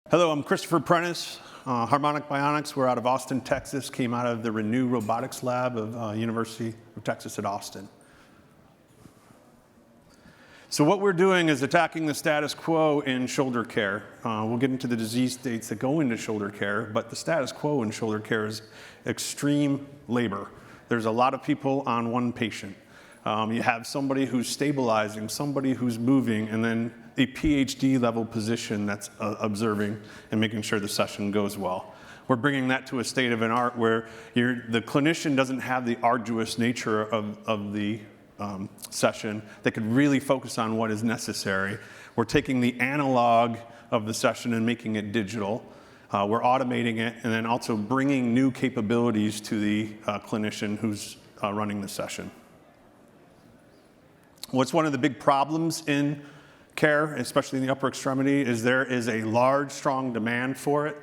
Hello, I'm Christopher Prentice, Harmonic Bionics. We're out of Austin, Texas, came out of the Renew Robotics Lab of University of Texas at Austin. So what we're doing is attacking the status quo in shoulder care. We'll get into the disease states that go into shoulder care, but the status quo in shoulder care is extreme labor. There's a lot of people on one patient. You have somebody who's stabilizing, somebody who's moving, and then a PhD level position that's observing and making sure the session goes well. We're bringing that to a state of an art where the clinician doesn't have the arduous nature of the session. They could really focus on what is necessary. We're taking the analog of the session and making it digital. We're automating it and then also bringing new capabilities to the clinician who's running the session. What's one of the big problems in care, especially in the upper extremity, is there is a large, strong demand for it.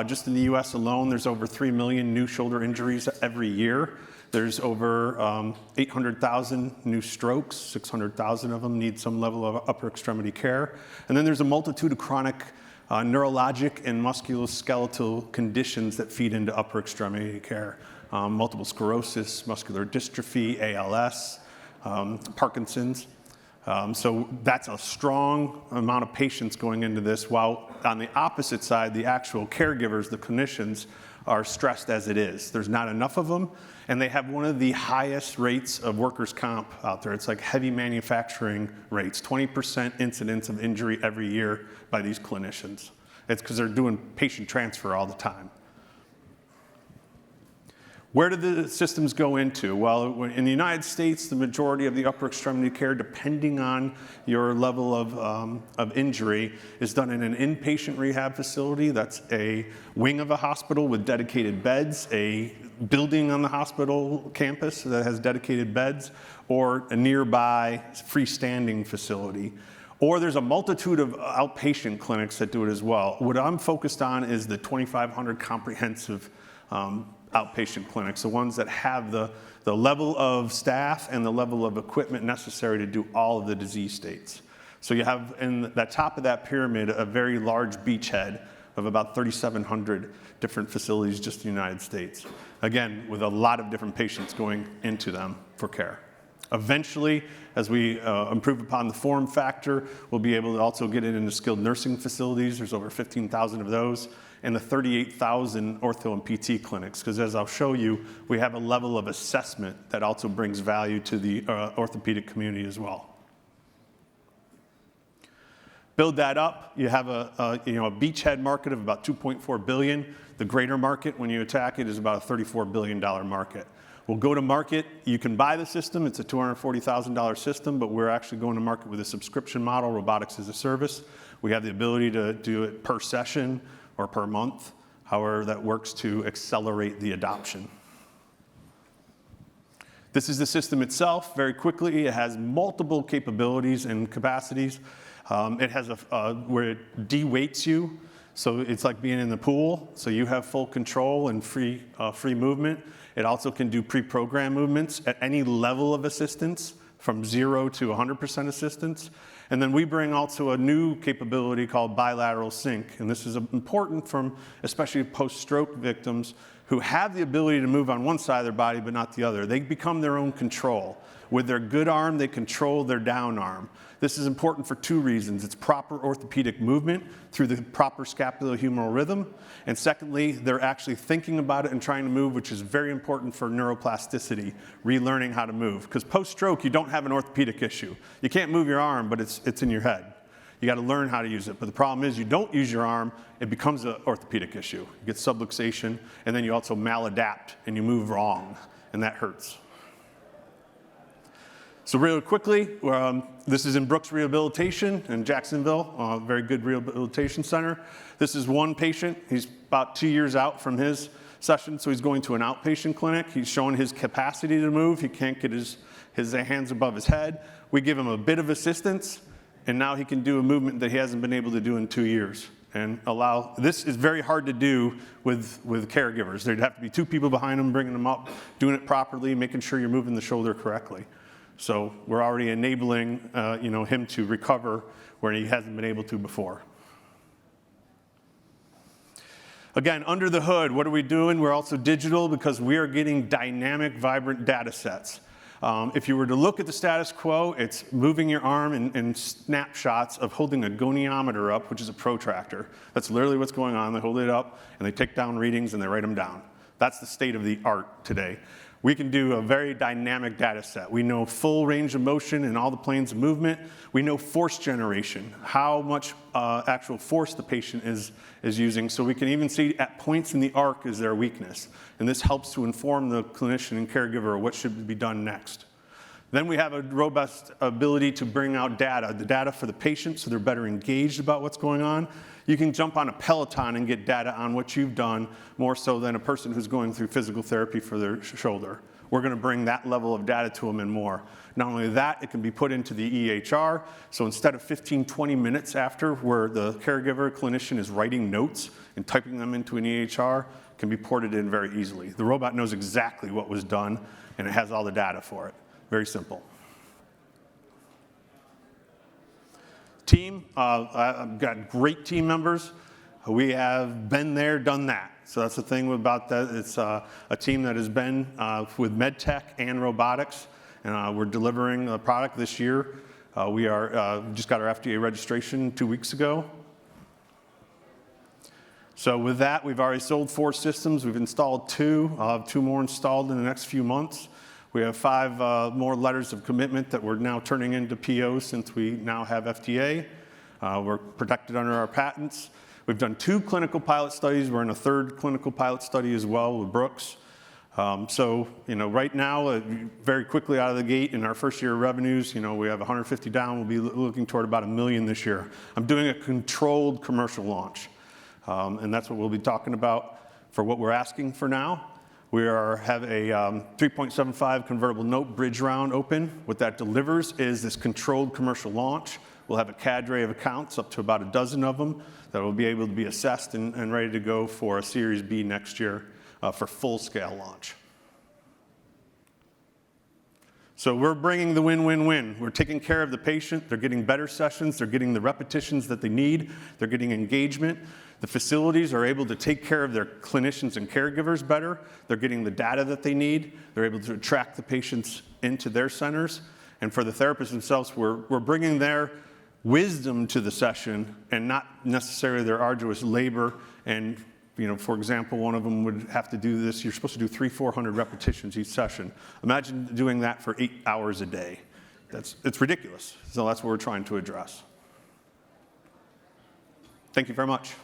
Just in the US alone, there's over 3 million new shoulder injuries every year. There's over 800,000 new strokes. 600,000 of them need some level of upper extremity care. And then there's a multitude of chronic neurologic and musculoskeletal conditions that feed into upper extremity care. Multiple sclerosis, muscular dystrophy, ALS, Parkinson's. So that's a strong amount of patients going into this, while on the opposite side, the actual caregivers, the clinicians, are stressed as it is. There's not enough of them, and they have one of the highest rates of workers' comp out there. It's like heavy manufacturing rates, 20% incidence of injury every year by these clinicians. It's because they're doing patient transfer all the time. Where do the systems go into? Well, in the United States, the majority of the upper extremity care, depending on your level of injury, is done in an inpatient rehab facility. That's a wing of a hospital with dedicated beds, a building on the hospital campus that has dedicated beds, or a nearby freestanding facility. Or there's a multitude of outpatient clinics that do it as well. What I'm focused on is the 2,500 comprehensive outpatient clinics, the ones that have the level of staff and the level of equipment necessary to do all of the disease states. So you have in that top of that pyramid a very large beachhead of about 3,700 different facilities just in the United States. Again, with a lot of different patients going into them for care. Eventually, as we improve upon the form factor, we'll be able to also get it into skilled nursing facilities. There's over 15,000 of those, and the 38,000 ortho and PT clinics, because as I'll show you, we have a level of assessment that also brings value to the orthopedic community as well. Build that up, you have a beachhead market of about 2.4 billion. The greater market, when you attack it, is about a $34 billion market. We'll go to market, you can buy the system, it's a $240,000 system, but we're actually going to market with a subscription model, robotics as a service. We have the ability to do it per session or per month, however that works to accelerate the adoption. This is the system itself. Very quickly, it has multiple capabilities and capacities. It has where it de-weights you, so it's like being in the pool, so you have full control and free movement. It also can do pre-programmed movements at any level of assistance, from 0 to 100% assistance. And then we bring also a new capability called bilateral sync. And this is important from especially post-stroke victims who have the ability to move on one side of their body but not the other. They become their own control. With their good arm, they control their down arm. This is important for two reasons. It's proper orthopedic movement through the proper scapulohumeral rhythm. And secondly, they're actually thinking about it and trying to move, which is very important for neuroplasticity, relearning how to move. Because post-stroke, you don't have an orthopedic issue. You can't move your arm, but it's in your head. You got to learn how to use it. But the problem is you don't use your arm, it becomes an orthopedic issue. You get subluxation, and then you also maladapt, and you move wrong, and that hurts. So really quickly, this is in Brooks Rehabilitation in Jacksonville, a very good rehabilitation center. This is one patient. He's about 2 years out from his session, so he's going to an outpatient clinic. He's showing his capacity to move. He can't get his hands above his head. We give him a bit of assistance, and now he can do a movement that he hasn't been able to do in 2 years. And this is very hard to do with caregivers. There'd have to be 2 people behind him, bringing him up, doing it properly, making sure you're moving the shoulder correctly. So we're already enabling him to recover where he hasn't been able to before. Again, under the hood, what are we doing? We're also digital because we are getting dynamic, vibrant data sets. If you were to look at the status quo, it's moving your arm in snapshots of holding a goniometer up, which is a protractor. That's literally what's going on. They hold it up, and they take down readings, and they write them down. That's the state of the art today. We can do a very dynamic data set. We know full range of motion and all the planes of movement. We know force generation, how much actual force the patient is using. So we can even see at points in the arc is there a weakness. And this helps to inform the clinician and caregiver of what should be done next. Then we have a robust ability to bring out data, the data for the patient so they're better engaged about what's going on. You can jump on a Peloton and get data on what you've done more so than a person who's going through physical therapy for their shoulder. We're going to bring that level of data to them and more. Not only that, it can be put into the EHR. So instead of 15, 20 minutes after where the caregiver, clinician is writing notes and typing them into an EHR, it can be ported in very easily. The robot knows exactly what was done, and it has all the data for it. Very simple. Team, I've got great team members. We have been there, done that. So that's the thing about that. It's a team that has been with Medtech and robotics, and we're delivering a product this year. We just got our FDA registration 2 weeks ago. So with that, we've already sold 4 systems. We've installed 2. I'll have 2 more installed in the next few months. We have 5 more letters of commitment that we're now turning into POs since we now have FDA. We're protected under our patents. We've done 2 clinical pilot studies. We're in a 3rd clinical pilot study as well with Brooks. So, right now, very quickly out of the gate in our first year of revenues, we have 150 down. We'll be looking toward about $1 million this year. I'm doing a controlled commercial launch. And that's what we'll be talking about for what we're asking for now. We have a 3.75 convertible note bridge round open. What that delivers is this controlled commercial launch. We'll have a cadre of accounts, up to about a dozen of them, that will be able to be assessed and ready to go for a Series B next year for full-scale launch. So we're bringing the win-win-win. We're taking care of the patient. They're getting better sessions. They're getting the repetitions that they need. They're getting engagement. The facilities are able to take care of their clinicians and caregivers better. They're getting the data that they need. They're able to attract the patients into their centers. And for the therapists themselves, we're bringing their wisdom to the session and not necessarily their arduous labor. And, for example, one of them would have to do this. You're supposed to do 300-400 repetitions each session. Imagine doing that for 8 hours a day. It's ridiculous. So that's what we're trying to address. Thank you very much.